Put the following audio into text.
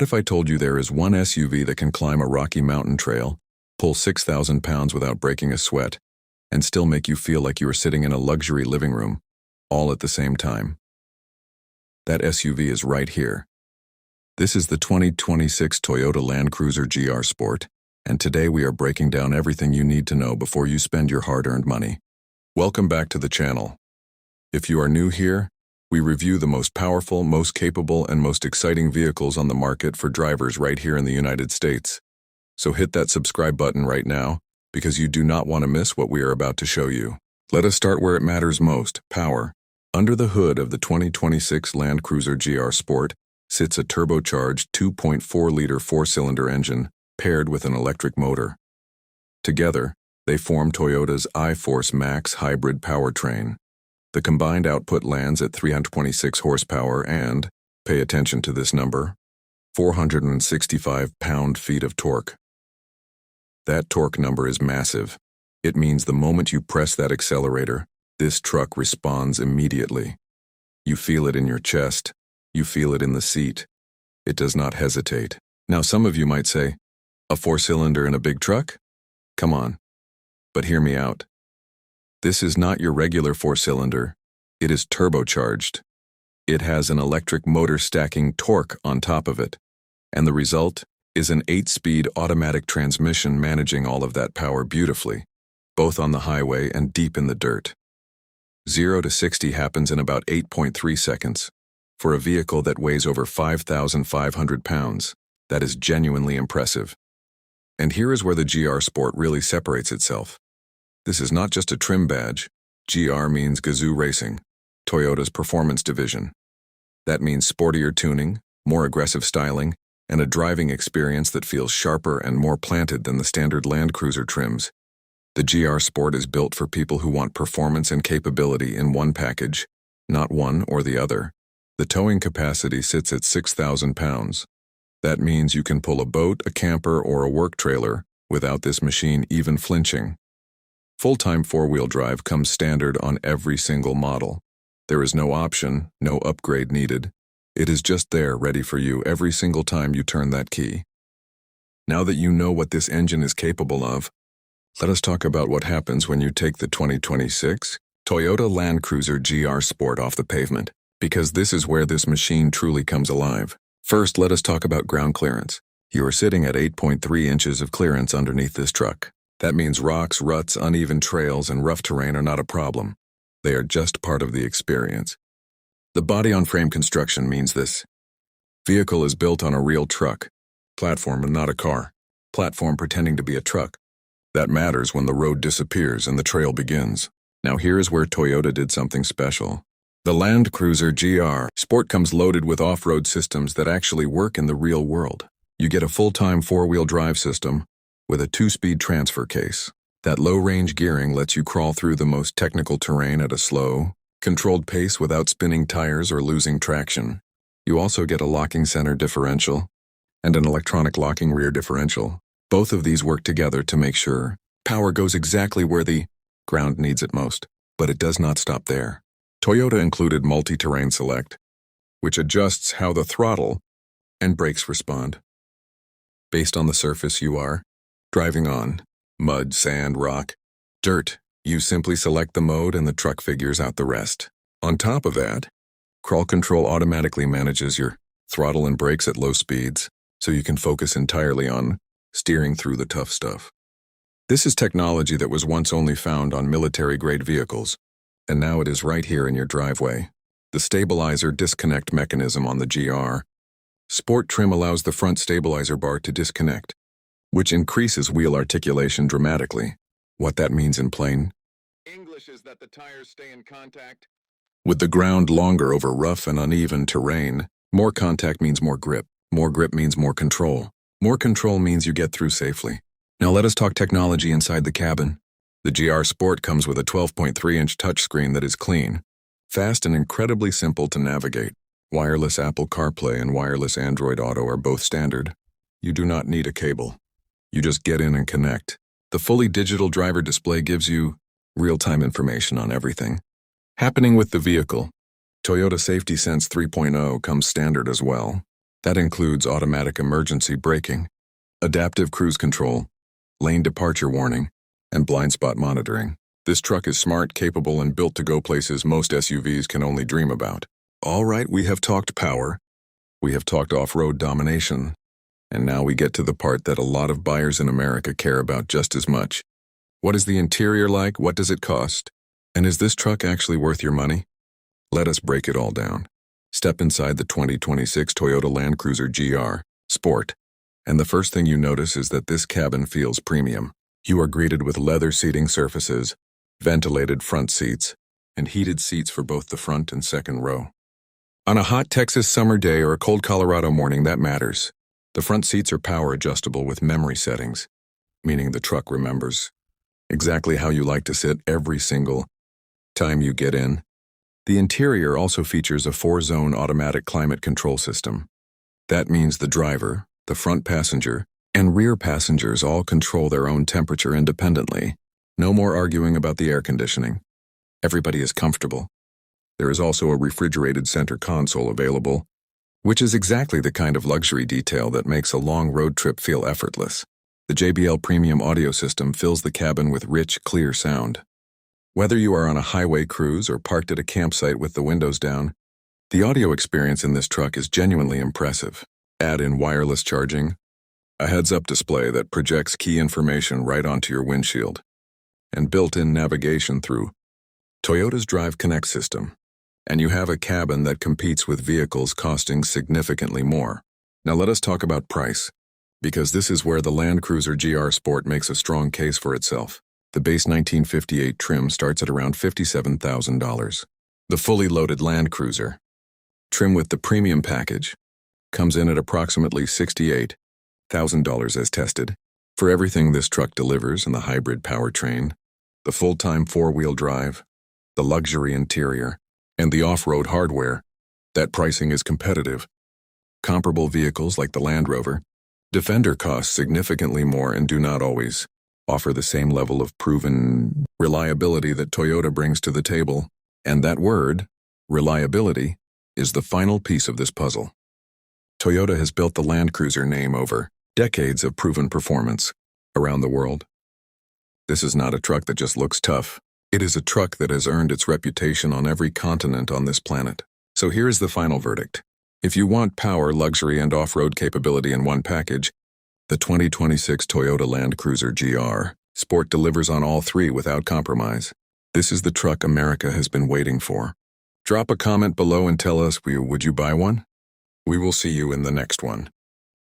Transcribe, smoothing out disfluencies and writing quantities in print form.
What if I told you there is one SUV that can climb a rocky mountain trail, pull 6,000 pounds without breaking a sweat, and still make you feel like you are sitting in a luxury living room, all at the same time? That SUV is right here. This is the 2026 Toyota Land Cruiser GR Sport, and today we are breaking down everything you need to know before you spend your hard-earned money. Welcome back to the channel. If you are new here, we review the most powerful, most capable, and most exciting vehicles on the market for drivers right here in the United States. So hit that subscribe button right now, because you do not want to miss what we are about to show you. Let us start where it matters most, power. Under the hood of the 2026 Land Cruiser GR Sport sits a turbocharged 2.4-liter four-cylinder engine paired with an electric motor. Together, they form Toyota's iForce Max hybrid powertrain. The combined output lands at 326 horsepower and, pay attention to this number, 465 pound-feet of torque. That torque number is massive. It means the moment you press that accelerator, this truck responds immediately. You feel it in your chest. You feel it in the seat. It does not hesitate. Now some of you might say, a four-cylinder in a big truck? Come on. But hear me out. This is not your regular four-cylinder. It is turbocharged. It has an electric motor stacking torque on top of it. And the result is an 8-speed automatic transmission managing all of that power beautifully, both on the highway and deep in the dirt. 0 to 60 happens in about 8.3 seconds. For a vehicle that weighs over 5,500 pounds, that is genuinely impressive. And here is where the GR Sport really separates itself. This is not just a trim badge. GR means Gazoo Racing, Toyota's performance division. That means sportier tuning, more aggressive styling, and a driving experience that feels sharper and more planted than the standard Land Cruiser trims. The GR Sport is built for people who want performance and capability in one package, not one or the other. The towing capacity sits at 6,000 pounds. That means you can pull a boat, a camper, or a work trailer without this machine even flinching. Full-time four-wheel drive comes standard on every single model. There is no option, no upgrade needed. It is just there ready for you every single time you turn that key. Now that you know what this engine is capable of, let us talk about what happens when you take the 2026 Toyota Land Cruiser GR Sport off the pavement, because this is where this machine truly comes alive. First, let us talk about ground clearance. You are sitting at 8.3 inches of clearance underneath this truck. That means rocks, ruts, uneven trails, and rough terrain are not a problem. They are just part of the experience. The body-on-frame construction means this. Vehicle is built on a real truck. Platform and not a car. Platform pretending to be a truck. That matters when the road disappears and the trail begins. Now here is where Toyota did something special. The Land Cruiser GR Sport comes loaded with off-road systems that actually work in the real world. You get a full-time four-wheel drive system with a 2-speed transfer case. That low-range gearing lets you crawl through the most technical terrain at a slow, controlled pace without spinning tires or losing traction. You also get a locking center differential and an electronic locking rear differential. Both of these work together to make sure power goes exactly where the ground needs it most. But it does not stop there. Toyota included multi-terrain select, which adjusts how the throttle and brakes respond based on the surface you are driving on. Mud, sand, rock, dirt. You simply select the mode and the truck figures out the rest. On top of that, crawl control automatically manages your throttle and brakes at low speeds, so you can focus entirely on steering through the tough stuff. This is technology that was once only found on military-grade vehicles, and now it is right here in your driveway. The stabilizer disconnect mechanism on the GR Sport trim allows the front stabilizer bar to disconnect, which increases wheel articulation dramatically. What that means in plain English is that the tires stay in contact with the ground longer over rough and uneven terrain. More contact means more grip. More grip means more control. More control means you get through safely. Now let us talk technology inside the cabin. The GR Sport comes with a 12.3-inch touchscreen that is clean, fast, and incredibly simple to navigate. Wireless Apple CarPlay and wireless Android Auto are both standard. You do not need a cable. You just get in and connect. The fully digital driver display gives you real-time information on everything happening with the vehicle. Toyota Safety Sense 3.0 comes standard as well. That includes automatic emergency braking, adaptive cruise control, lane departure warning, and blind spot monitoring. This truck is smart, capable, and built to go places most SUVs can only dream about. All right, we have talked power, we have talked off-road domination, and now we get to the part that a lot of buyers in America care about just as much. What is the interior like? What does it cost? And is this truck actually worth your money? Let us break it all down. Step inside the 2026 Toyota Land Cruiser GR Sport, and the first thing you notice is that this cabin feels premium. You are greeted with leather seating surfaces, ventilated front seats, and heated seats for both the front and second row. On a hot Texas summer day or a cold Colorado morning, that matters. The front seats are power adjustable with memory settings, meaning the truck remembers exactly how you like to sit every single time you get in. The interior also features a 4-zone automatic climate control system. That means the driver, the front passenger, and rear passengers all control their own temperature independently. No more arguing about the air conditioning. Everybody is comfortable. There is also a refrigerated center console available, which is exactly the kind of luxury detail that makes a long road trip feel effortless. The JBL premium audio system fills the cabin with rich, clear sound. Whether you are on a highway cruise or parked at a campsite with the windows down, the audio experience in this truck is genuinely impressive. Add in wireless charging, a heads-up display that projects key information right onto your windshield, and built-in navigation through Toyota's Drive Connect system, and you have a cabin that competes with vehicles costing significantly more. Now let us talk about price, because this is where the Land Cruiser GR Sport makes a strong case for itself. The base 1958 trim starts at around $57,000. The fully loaded Land Cruiser, trim with the premium package, comes in at approximately $68,000 as tested. For everything this truck delivers in the hybrid powertrain, the full-time 4-wheel drive, the luxury interior, and the off-road hardware, that pricing is competitive. Comparable vehicles like the Land Rover, Defender cost significantly more and do not always offer the same level of proven reliability that Toyota brings to the table, and that word, reliability, is the final piece of this puzzle. Toyota has built the Land Cruiser name over decades of proven performance around the world. This is not a truck that just looks tough. It is a truck that has earned its reputation on every continent on this planet. So here is the final verdict. If you want power, luxury, and off-road capability in one package, the 2026 Toyota Land Cruiser GR Sport delivers on all three without compromise. This is the truck America has been waiting for. Drop a comment below and tell us, would you buy one? We will see you in the next one.